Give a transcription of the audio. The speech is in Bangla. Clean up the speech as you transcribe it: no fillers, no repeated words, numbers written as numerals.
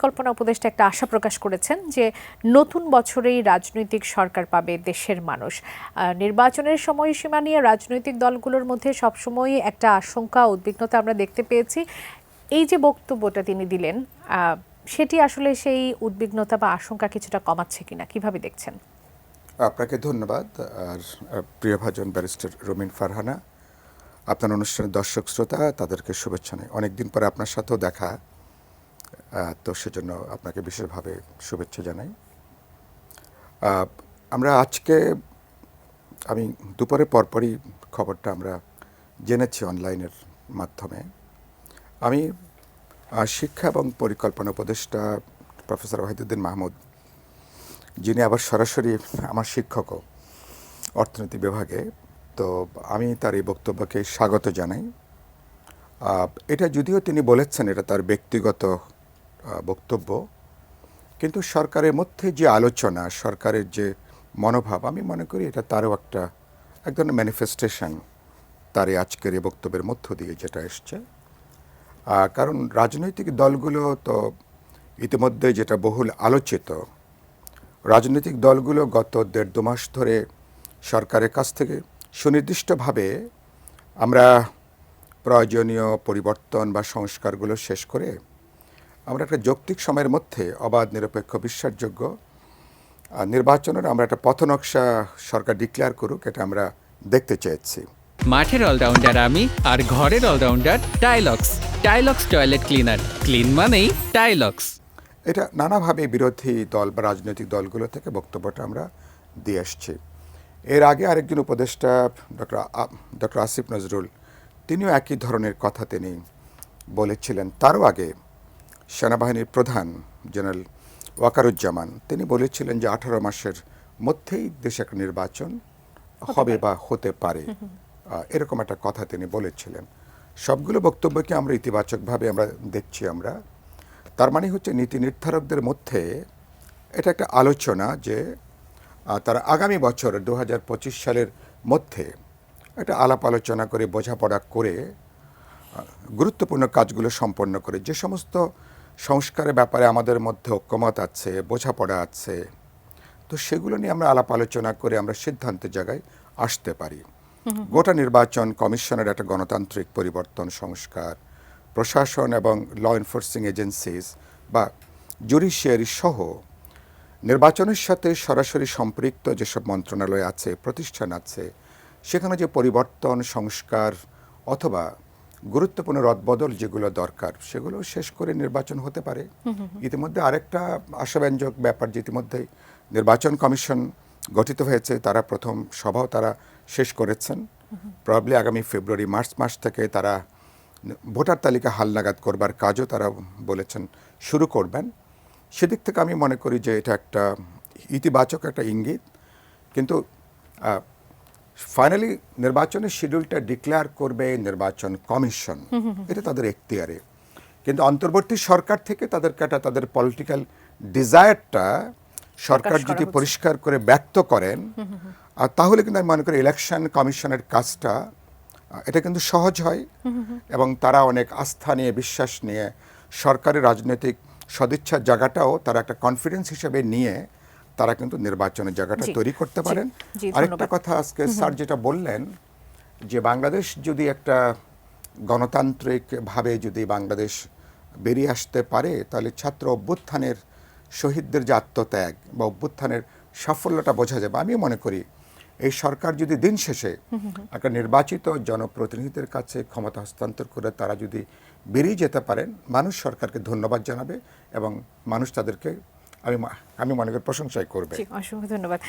পরিকল্পনা উপদেষ্টা একটা আশা প্রকাশ করেছেন যে নতুন বছরেই রাজনৈতিক সরকার পাবে দেশের মানুষ। নির্বাচনের সময়সীমা নিয়ে রাজনৈতিক দলগুলোর মধ্যে সবসময় একটা আশঙ্কা উদ্বিগ্নতা আমরা দেখতে পেয়েছি। এই যে বক্তব্যটা তিনি দিলেন, সেটি আসলে সেই উদ্বিগ্নতা বা আশঙ্কা কিছুটা কমাচ্ছে কিনা, কিভাবে দেখছেন? আপনাকে ধন্যবাদ। আর প্রিয়ভাজন ব্যারিস্টার রুমিন ফারহানা, আপনার অনুষ্ঠানের দর্শক শ্রোতা তাদেরকে শুভেচ্ছা নেই। অনেকদিন পরে আপনার সাথেও দেখা, তো সেজন্য আপনাকে বিশেষভাবে শুভেচ্ছা জানাই। আমরা আজকে আমি দুপুরে পরপরই খবরটা আমরা জেনেছি অনলাইনের মাধ্যমে। আমি শিক্ষা এবং পরিকল্পনা উপদেষ্টা প্রফেসর ওয়াহিদুদ্দিন মাহমুদ, যিনি আবার সরাসরি আমার শিক্ষকও অর্থনীতি বিভাগে, তো আমি তার এই বক্তব্যকে স্বাগত জানাই। এটা যদিও তিনি বলেছেন এটা তার ব্যক্তিগত বক্তব্য, কিন্তু সরকারের মধ্যে যে আলোচনা, সরকারের যে মনোভাব, আমি মনে করি এটা তারও এক ধরনের ম্যানিফেস্টেশন তার এই আজকের এই বক্তব্যের মধ্য দিয়ে যেটা এসছে। কারণ রাজনৈতিক দলগুলো তো ইতিমধ্যে যেটা বহুল আলোচিত, রাজনৈতিক দলগুলো গত 1.5-2 মাস ধরে সরকারের কাছ থেকে সুনির্দিষ্টভাবে আমরা প্রয়োজনীয় পরিবর্তন বা সংস্কারগুলো শেষ করে আমরা একটা যৌক্তিক সময়ের মধ্যে অবাধ, নিরপেক্ষ, বিশ্বাসযোগ্য নির্বাচনের আমরা একটা পথনকশা সরকার ডিক্লেয়ার করুক, এটা আমরা দেখতে চেয়েছি। মাঠের অলরাউন্ডার আমি, আর ঘরের allrounder Tilex. Tilex toilet cleaner, clean মানেই টাইলক্স। এটা নানাভাবে বিরোধী দল বা রাজনৈতিক দলগুলো থেকে বক্তব্যটা আমরা দিয়ে আসছি। এর আগে আরেকজন উপদেষ্টা ডক্টর আসিফ নজরুল, তিনিও একই ধরনের কথা তিনি বলেছিলেন। তারও আগে সেনাবাহিনীর প্রধান জেনারেল ওয়াকারুজ্জামান, তিনি বলেছিলেন যে 18 মাসের মধ্যেই দেশে একটা নির্বাচন হবে বা হতে পারে, এরকম একটা কথা তিনি বলেছিলেন। সবগুলো বক্তব্যকে আমরা ইতিবাচকভাবে আমরা দেখছি। আমরা তার মানে হচ্ছে নীতি নির্ধারকদের মধ্যে এটা একটা আলোচনা যে তারা আগামী বছর 2025 সালের মধ্যে একটা আলাপ আলোচনা করে, বোঝাপড়া করে, গুরুত্বপূর্ণ কাজগুলো সম্পন্ন করে, যে সমস্ত সংস্কারের ব্যাপারে আমাদের মধ্যে ঐক্যমত আছে, বোঝাপড়া আছে, তো সেগুলো নিয়ে আমরা আলাপ আলোচনা করে আমরা সিদ্ধান্তের জায়গায় আসতে পারি। গোটা নির্বাচন কমিশনের একটা গণতান্ত্রিক পরিবর্তন, সংস্কার, প্রশাসন এবং ল এনফোর্সিং এজেন্সিস বা জুডিশিয়ারি সহ নির্বাচনের সাথে সরাসরি সম্পৃক্ত যেসব মন্ত্রণালয় আছে, প্রতিষ্ঠান আছে, সেখানে যে পরিবর্তন, সংস্কার অথবা গুরুত্বপূর্ণ রদবদল যেগুলো দরকার, সেগুলো শেষ করে নির্বাচন হতে পারে। ইতিমধ্যে আরেকটা আশাব্যঞ্জক ব্যাপার যে ইতিমধ্যেই নির্বাচন কমিশন গঠিত হয়েছে, তারা প্রথম সভাও তারা শেষ করেছেন। প্রবাবলি আগামী ফেব্রুয়ারি মার্চ মাস থেকে তারা ভোটার তালিকা হালনাগাদ করবার কাজও তারা বলেছেন শুরু করবেন। সেদিক থেকে আমি মনে করি যে এটা একটা ইতিবাচক একটা ইঙ্গিত। কিন্তু ফাইনালি নির্বাচনের শিডিউলটা ডিক্লেয়ার করবে নির্বাচন কমিশন, এটা তাদের এখতিয়ারে। কিন্তু অন্তর্বর্তী সরকার থেকে তাদের পলিটিক্যাল ডিজায়ারটা সরকার যদি পরিষ্কার করে ব্যক্ত করেন, আর তাহলে কিন্তু আমি মনে করি ইলেকশন কমিশনের কাজটা এটা কিন্তু সহজ হয় এবং তারা অনেক আস্থা নিয়ে, বিশ্বাস নিয়ে সরকারের রাজনৈতিক সদিচ্ছার জায়গাটাও তারা একটা কনফিডেন্স হিসেবে নিয়ে তারা কিন্তু নির্বাচনের জায়গাটা তৈরি করতে পারেন। আরেকটা কথা, আজকে স্যার যেটা বললেন যে বাংলাদেশ যদি একটা গণতান্ত্রিকভাবে যদি বাংলাদেশ বেরিয়ে আসতে পারে, তাহলে ছাত্র অভ্যুত্থানের শহীদদের যে আত্মত্যাগ বা অভ্যুত্থানের সাফল্যটা বোঝা যাবে। আমি মনে করি এই সরকার যদি দিন শেষে একটা নির্বাচিত জনপ্রতিনিধিদের কাছে ক্ষমতা হস্তান্তর করে তারা যদি বেরিয়ে যেতে পারেন, মানুষ সরকারকে ধন্যবাদ জানাবে এবং মানুষ তাদেরকে আমি মনে করি প্রশংসাই করবে। অসংখ্য ধন্যবাদ।